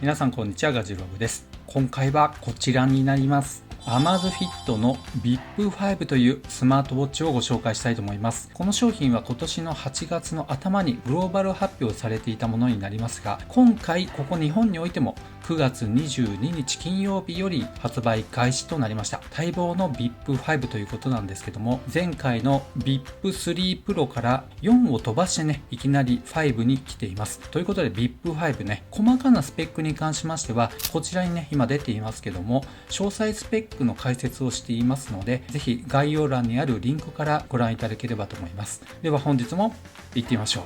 皆さんこんにちは、ガジログです。今回はこちらになります。Amazfit の VIP5 というスマートウォッチをご紹介したいと思います。この商品は今年の8月の頭にグローバル発表されていたものになりますが、今回ここ日本においても9月22日金曜日より発売開始となりました。待望の VIP5 ということなんですけども、前回の VIP3 Pro から4を飛ばしてね、いきなり5に来ています。ということで VIP5 ね、細かなスペックに関しましては、こちらにね、今出ていますけども、詳細スペックの解説をしていますので、ぜひ概要欄にあるリンクからご覧いただければと思います。では本日も行ってみましょう。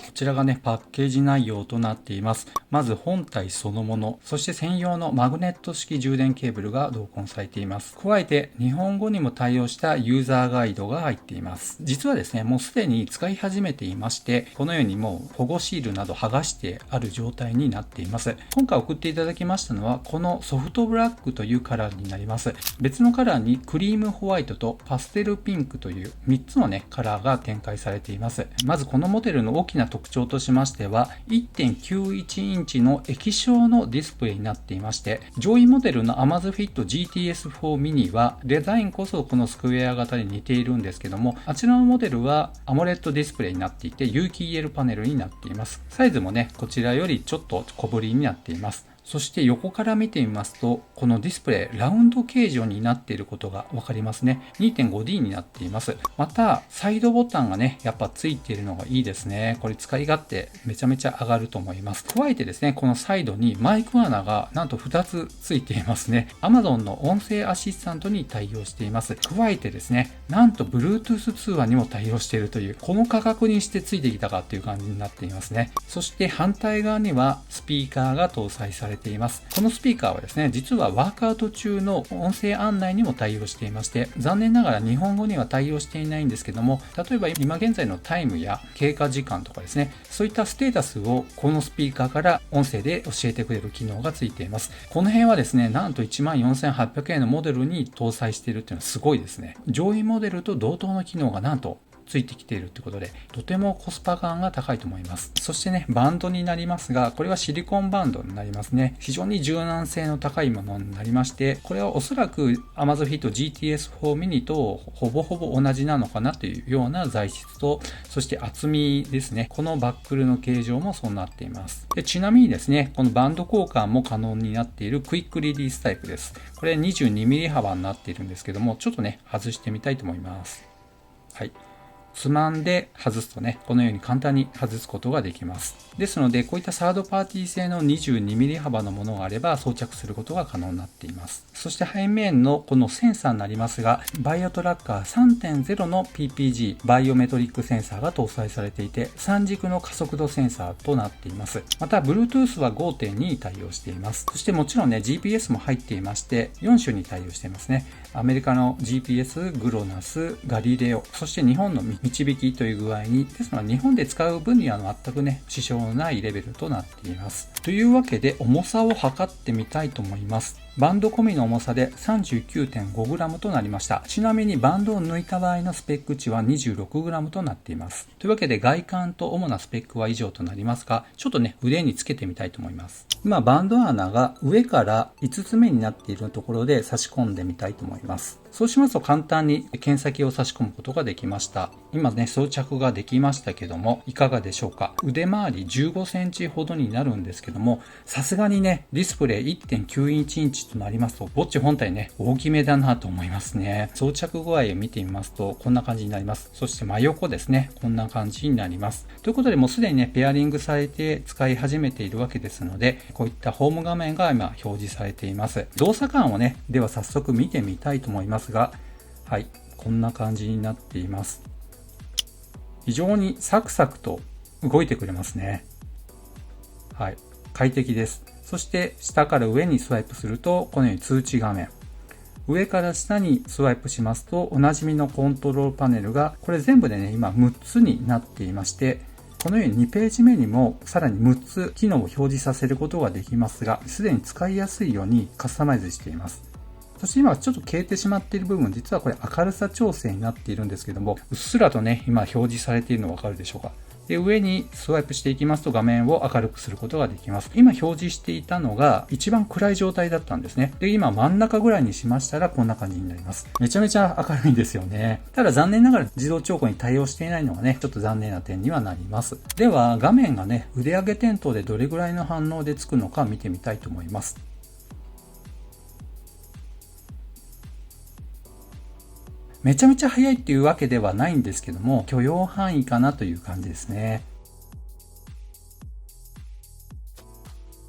こちらがね、パッケージ内容となっています。まず本体そのもの、そして専用のマグネット式充電ケーブルが同梱されています。加えて日本語にも対応したユーザーガイドが入っています。実はですね、もうすでに使い始めていまして、このようにもう保護シールなど剥がしてある状態になっています。今回送っていただきましたのは、このソフトブラックというカラーになります。別のカラーにクリームホワイトとパステルピンクという3つのね、カラーが展開されています。まずこのモデルの大きな特徴としましては 1.91 インチの液晶のディスプレイになっていまして、上位モデルの Amazfit GTS4 mini はデザインこそこのスクエア型に似ているんですけども、あちらのモデルは AMOLED ディスプレイになっていて有機 EL パネルになっています。サイズもね、こちらよりちょっと小ぶりになっています。そして横から見てみますと、このディスプレイラウンド形状になっていることがわかりますね。2.5D になっています。またサイドボタンがね、やっぱついているのがいいですね。これ使い勝手めちゃめちゃ上がると思います。加えてですね、このサイドにマイク穴がなんと2つついていますね。Amazon の音声アシスタントに対応しています。加えてですね、なんと Bluetooth 通話にも対応しているという、この価格にしてついてきたかっていう感じになっていますね。そして反対側にはスピーカーが搭載されています。このスピーカーはですね、実はワークアウト中の音声案内にも対応していまして、残念ながら日本語には対応していないんですけども、例えば今現在のタイムや経過時間とかですね、そういったステータスをこのスピーカーから音声で教えてくれる機能がついています。この辺はですね、なんと 14,800 円のモデルに搭載しているっていうのはすごいですね。上位モデルと同等の機能がなんとついてきているということで、とてもコスパ感が高いと思います。そしてね、バンドになりますが、これはシリコンバンドになりますね。非常に柔軟性の高いものになりまして、これはおそらく Amazfit GTS4 mini とほぼほぼ同じなのかなというような材質と、そして厚みですね。このバックルの形状もそうなっています。で、ちなみにですね、このバンド交換も可能になっているクイックリリースタイプです。これ 22mm 幅になっているんですけども、ちょっとね、外してみたいと思います。はい。つまんで外すとね、このように簡単に外すことができます。ですので、こういったサードパーティー製の 22mm 幅のものがあれば装着することが可能になっています。そして背面のこのセンサーになりますが、バイオトラッカー 3.0 の PPG バイオメトリックセンサーが搭載されていて、3軸の加速度センサーとなっています。また Bluetooth は 5.2 に対応しています。そしてもちろんね、GPS も入っていまして、4種に対応していますね。アメリカの GPS、グロナス、ガリレオ、そして日本の導きという具合に、ですので日本で使う分には全くね、支障のないレベルとなっています。というわけで重さを測ってみたいと思います。バンド込みの重さで 39.5g となりました。ちなみにバンドを抜いた場合のスペック値は 26g となっています。というわけで外観と主なスペックは以上となりますが、ちょっとね、腕につけてみたいと思います。今バンド穴が上から5つ目になっているところで差し込んでみたいと思います。そうしますと簡単に剣先を差し込むことができました。今ね、装着ができましたけども、いかがでしょうか。腕周り15センチほどになるんですけども、さすがにね、ディスプレイ 1.91 インチとなりますと、ウォッチ本体ね、大きめだなと思いますね。装着具合を見てみますと、こんな感じになります。そして真横ですね、こんな感じになります。ということで、もうすでにね、ペアリングされて使い始めているわけですので、こういったホーム画面が今表示されています。動作感をね、では早速見てみたいと思いますが、はい、こんな感じになっています。非常にサクサクと動いてくれますね。はい、快適です。そして下から上にスワイプすると、このように通知画面。上から下にスワイプしますと、おなじみのコントロールパネルが、これ全部でね、今6つになっていまして、このように2ページ目にもさらに6つ機能を表示させることができますが、すでに使いやすいようにカスタマイズしています。そして今ちょっと消えてしまっている部分、実はこれ明るさ調整になっているんですけども、うっすらとね、今表示されているのわかるでしょうか。で、上にスワイプしていきますと画面を明るくすることができます。今表示していたのが一番暗い状態だったんですね。で、今真ん中ぐらいにしましたらこんな感じになります。めちゃめちゃ明るいんですよね。ただ残念ながら自動調光に対応していないのがね、ちょっと残念な点にはなります。では、画面がね、売上点灯でどれぐらいの反応でつくのか見てみたいと思います。めちゃめちゃ速いっていうわけではないんですけども、許容範囲かなという感じですね。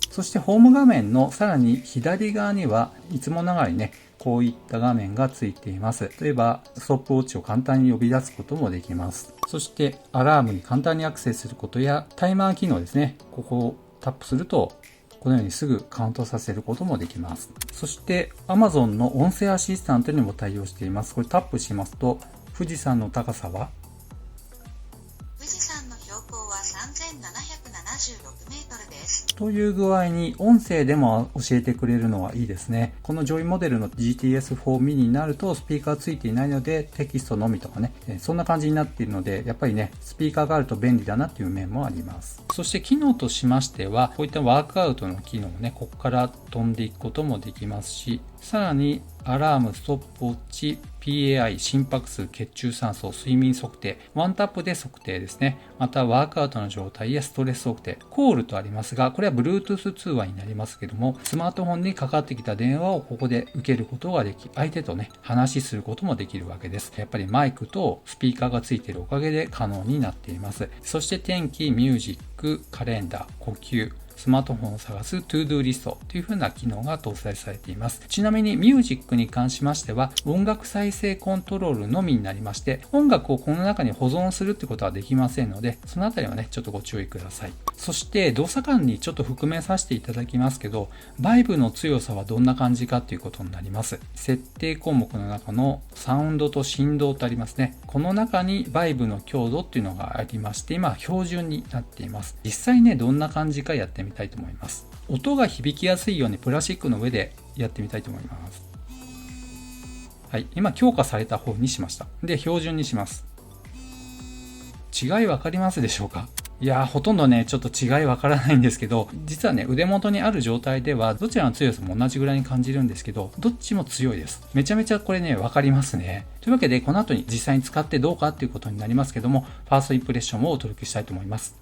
そしてホーム画面のさらに左側にはいつもながらにね、こういった画面がついています。例えば、ストップウォッチを簡単に呼び出すこともできます。そして、アラームに簡単にアクセスすることや、タイマー機能ですね。ここをタップすると、このようにすぐカウントさせることもできます。そして Amazon の音声アシスタントにも対応しています。これタップしますと、富士山の高さは富士山の標高は3776メートルです。という具合に音声でも教えてくれるのはいいですね。この上位モデルの GTS4 mini になるとスピーカーついていないのでテキストのみとかね、そんな感じになっているので、やっぱりね、スピーカーがあると便利だなっていう面もあります。そして機能としましては、こういったワークアウトの機能ね、ここから飛んでいくこともできますし、さらにアラーム、ストップウォッチ、PAI、心拍数、血中酸素、睡眠測定、ワンタップで測定ですね。またワークアウトの状態やストレス測定、コールとありますが、これは Bluetooth 通話になりますけども、スマートフォンにかかってきた電話をここで受けることができ、相手とね、話することもできるわけです。やっぱりマイクとスピーカーがついているおかげで可能になっています。そして天気、ミュージック、カレンダー、呼吸、スマートフォンを探す ToDo リストという風な機能が搭載されています。ちなみにミュージックに関しましては音楽再生コントロールのみになりまして、音楽をこの中に保存するってことはできませんので、そのあたりはね、ちょっとご注意ください。そして動作感にちょっと含めさせていただきますけど、バイブの強さはどんな感じかということになります。設定項目の中のサウンドと振動とありますね。この中にバイブの強度っていうのがありまして、今標準になっています。実際ね、どんな感じかやってみたいと思います。音が響きやすいようにプラスチックの上でやってみたいと思います。はい、今強化された方にしました。で、標準にします。違いわかりますでしょうか？いやー、ほとんどね、ちょっと違いわからないんですけど、実はね、腕元にある状態では、どちらの強さも同じぐらいに感じるんですけど、どっちも強いです。めちゃめちゃこれね、わかりますね。というわけで、この後に実際に使ってどうかっていうことになりますけども、ファーストインプレッションをお届けしたいと思います。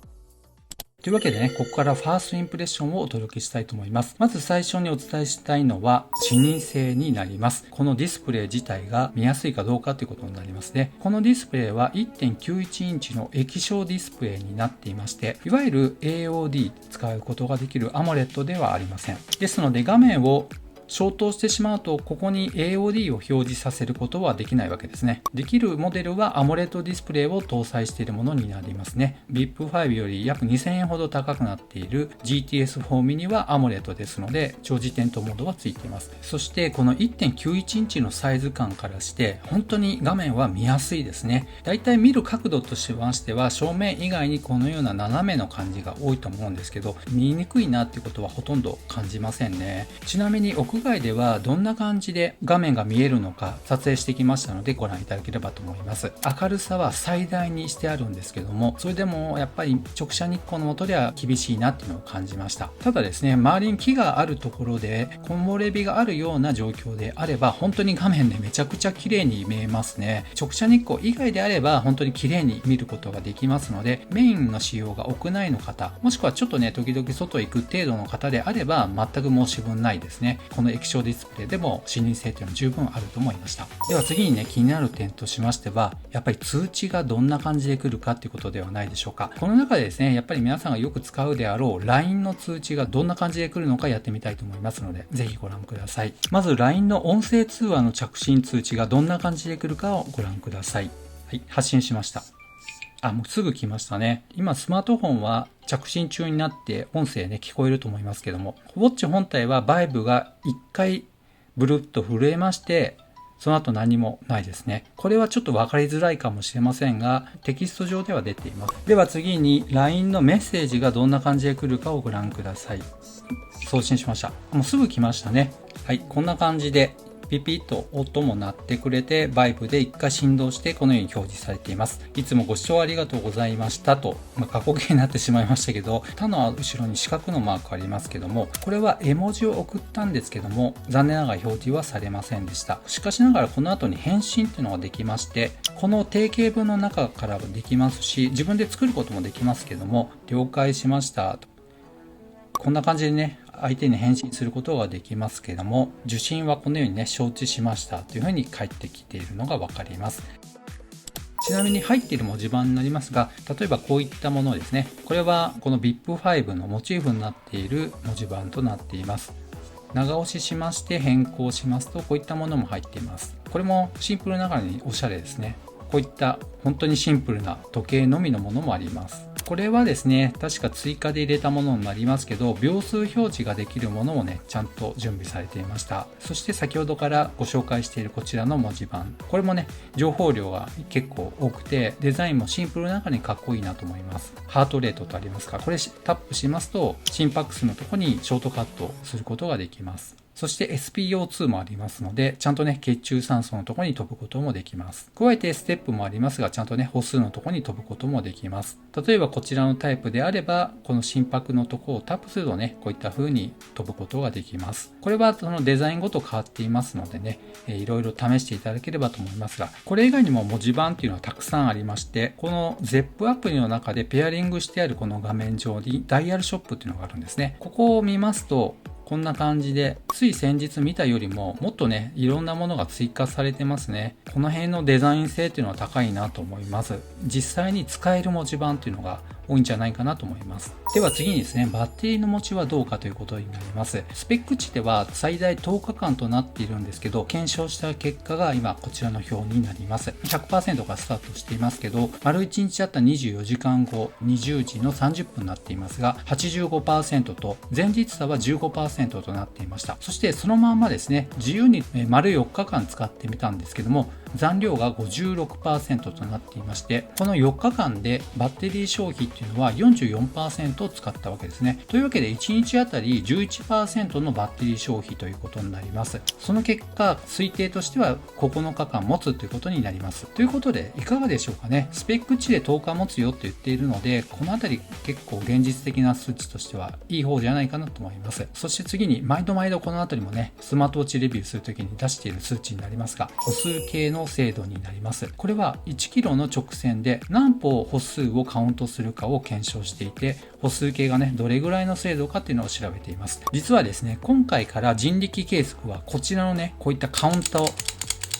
というわけでね、ここからファーストインプレッションをお届けしたいと思います。まず最初にお伝えしたいのは、視認性になります。このディスプレイ自体が見やすいかどうかということになりますね。このディスプレイは 1.91 インチの液晶ディスプレイになっていまして、いわゆる AOD 使うことができる AMOLED ではありません。ですので画面を消灯してしまうと、ここに AOD を表示させることはできないわけですね。できるモデルは AMOLED ディスプレイを搭載しているものになりますね。VIP5 より約2000円ほど高くなっている GTS4 mini は AMOLED ですので、超時点灯モードはついています。そしてこの 1.91 インチのサイズ感からして、本当に画面は見やすいですね。だいたい見る角度としましては、正面以外にこのような斜めの感じが多いと思うんですけど、見にくいなっていうことはほとんど感じませんね。ちなみに屋外ではどんな感じで画面が見えるのか撮影してきましたのでご覧いただければと思います。明るさは最大にしてあるんですけども、それでもやっぱり直射日光の下では厳しいなっていうのを感じました。ただですね、周りに木があるところで木漏れ日があるような状況であれば、本当に画面でめちゃくちゃ綺麗に見えますね。直射日光以外であれば本当に綺麗に見ることができますので、メインの使用が屋内の方、もしくはちょっとね時々外行く程度の方であれば全く申し分ないですね。この液晶ディスプレイでも視認性というのは十分あると思いました。では次にね、気になる点としましては、やっぱり通知がどんな感じで来るかっていうことではないでしょうか。この中でですね、やっぱり皆さんがよく使うであろう LINE の通知がどんな感じで来るのかやってみたいと思いますので、ぜひご覧ください。まず LINE の音声通話の着信通知がどんな感じで来るかをご覧ください。はい、発信しました。もうすぐ来ましたね。今スマートフォンは着信中になって音声ね聞こえると思いますけども、ウォッチ本体はバイブが1回ブルッと震えまして、その後何もないですね。これはちょっと分かりづらいかもしれませんが、テキスト上では出ています。では次に LINE のメッセージがどんな感じで来るかをご覧ください。送信しました。もうすぐ来ましたね。はい、こんな感じでピピッと音も鳴ってくれて、バイブで1回振動してこのように表示されています。いつもご視聴ありがとうございましたと、過去形になってしまいましたけど、他の後ろに四角のマークありますけども、これは絵文字を送ったんですけども、残念ながら表示はされませんでした。しかしながらこの後に返信っていうのができまして、この定型文の中からできますし、自分で作ることもできますけども、了解しましたと。こんな感じでね、相手に返信することができますけども、受信はこのようにね、承知しましたというふうに返ってきているのがわかります。ちなみに入っている文字盤になりますが、例えばこういったものですね。これはこの VIP5 のモチーフになっている文字盤となっています。長押ししまして変更しますと、こういったものも入っています。これもシンプルながらにおしゃれですね。こういった本当にシンプルな時計のみのものもあります。これはですね、確か追加で入れたものになりますけど、秒数表示ができるものもね、ちゃんと準備されていました。そして先ほどからご紹介しているこちらの文字盤。これもね、情報量が結構多くて、デザインもシンプルな中にかっこいいなと思います。ハートレートとありますから、これタップしますと、心拍数のところにショートカットすることができます。そして SPO2 もありますので、ちゃんとね、血中酸素のところに飛ぶこともできます。加えてステップもありますが、ちゃんとね、歩数のところに飛ぶこともできます。例えばこちらのタイプであれば、この心拍のところをタップするとね、こういった風に飛ぶことができます。これはそのデザインごと変わっていますのでね、いろいろ試していただければと思いますが、これ以外にも文字盤っていうのはたくさんありまして、この ZEP アプリの中でペアリングしてあるこの画面上にダイヤルショップっていうのがあるんですね。ここを見ますと、こんな感じで、つい先日見たよりももっとね、いろんなものが追加されてますね。この辺のデザイン性っていうのは高いなと思います。実際に使える文字盤っていうのが多いんじゃないかなと思います。では次にですね、バッテリーの持ちはどうかということになります。スペック値では最大10日間となっているんですけど、検証した結果が今こちらの表になります。100% がスタートしていますけど、丸1日あった24時間後、20時の30分になっていますが、85% と前日差は 15% となっていました。そしてそのまんまですね、自由に丸4日間使ってみたんですけども、残量が 56% となっていまして、この4日間でバッテリー消費っていうのは 44% を使ったわけですね。というわけで1日あたり 11% のバッテリー消費ということになります。その結果、推定としては9日間持つということになります。ということで、いかがでしょうかね。スペック値で10日持つよって言っているので、このあたり結構現実的な数値としてはいい方じゃないかなと思います。そして次に、毎度このあたりもね、スマートウォッチレビューするときに出している数値になりますが、歩数計の精度になります。これは1キロの直線で何歩歩数をカウントするかを検証していて、歩数計がね、どれぐらいの精度かっていうのを調べています。実はですね、今回から人力計測はこちらのね、こういったカウント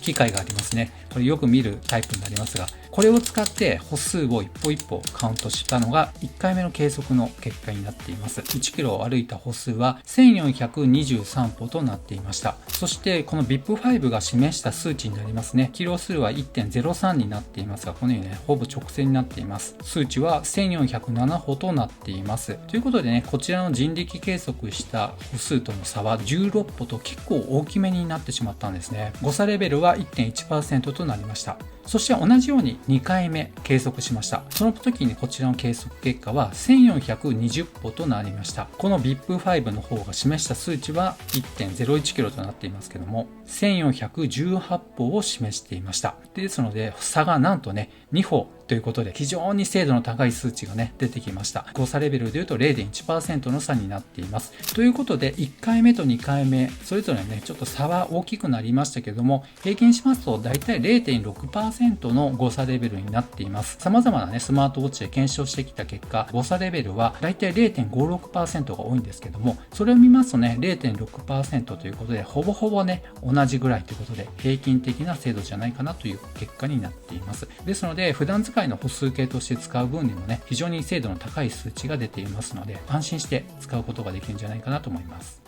機械がありますね。これよく見るタイプになりますが、これを使って歩数を一歩一歩カウントしたのが1回目の計測の結果になっています。1キロを歩いた歩数は1423歩となっていました。そしてこの VIP5 が示した数値になりますね。キロ数は 1.03 になっていますが、このようにね、ほぼ直線になっています。数値は1407歩となっています。ということでね、こちらの人力計測した歩数との差は16歩と結構大きめになってしまったんですね。誤差レベルは 1.1% となりました。そして同じように2回目計測しました。その時にこちらの計測結果は1420歩となりました。この VIP5 の方が示した数値は 1.01 キロとなっていますけども、1418歩を示していました。ですので、差がなんとね、2歩ということで、非常に精度の高い数値がね、出てきました。誤差レベルで言うと 0.1% の差になっています。ということで、1回目と2回目、それぞれね、ちょっと差は大きくなりましたけども、平均しますと、だいたい 0.6% の誤差レベルになっています。様々なね、スマートウォッチで検証してきた結果、誤差レベルはだいたい 0.56% が多いんですけども、それを見ますとね、0.6% ということで、ほぼほぼね、同じぐらいということで、平均的な精度じゃないかなという結果になっています。ですので、普段使いの歩数計として使う分にもね、非常に精度の高い数値が出ていますので、安心して使うことができるんじゃないかなと思います。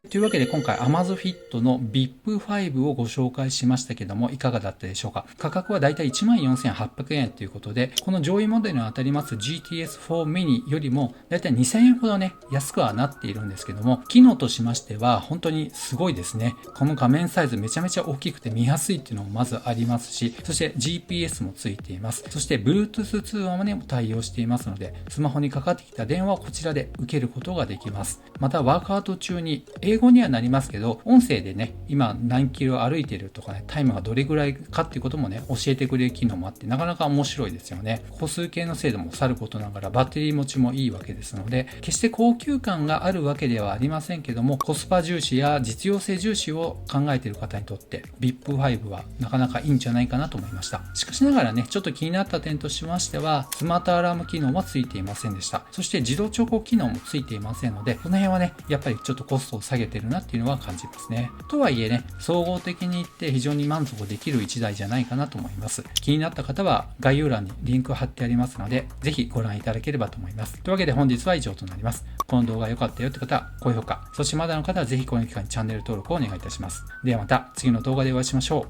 というわけで今回 Amazfit の VIP5 をご紹介しましたけども、いかがだったでしょうか。価格はだいたい 14,800 円ということで、この上位モデルに当たります GTS4 mini よりもだいたい 2000 円ほどね、安くはなっているんですけども、機能としましては本当にすごいですね。この画面サイズめちゃめちゃ大きくて見やすいっていうのもまずありますし、そして GPS もついています。そして Bluetooth 通話もね、対応していますので、スマホにかかってきた電話をこちらで受けることができます。またワークアウト中に英英語にはなりますけど、音声でね、今何キロ歩いてるとかね、タイムがどれぐらいかっていうこともね、教えてくれる機能もあって、なかなか面白いですよね。歩数計の精度もさることながら、バッテリー持ちもいいわけですので、決して高級感があるわけではありませんけども、コスパ重視や実用性重視を考えている方にとって、VIP5 はなかなかいいんじゃないかなと思いました。しかしながらね、ちょっと気になった点としましては、スマートアラーム機能はついていませんでした。そして自動調光機能もついていませんので、この辺はね、やっぱりちょっとコストを下げてるなっていうのは感じますね。とはいえね、総合的に言って非常に満足できる1台じゃないかなと思います。気になった方は概要欄にリンクを貼ってありますので、ぜひご覧いただければと思います。というわけで本日は以上となります。この動画良かったよって方は高評価、そしてまだの方はぜひこの機会にチャンネル登録をお願いいたします。ではまた次の動画でお会いしましょ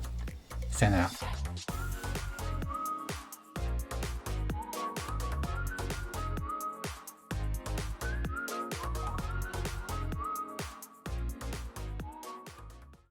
う。さよなら。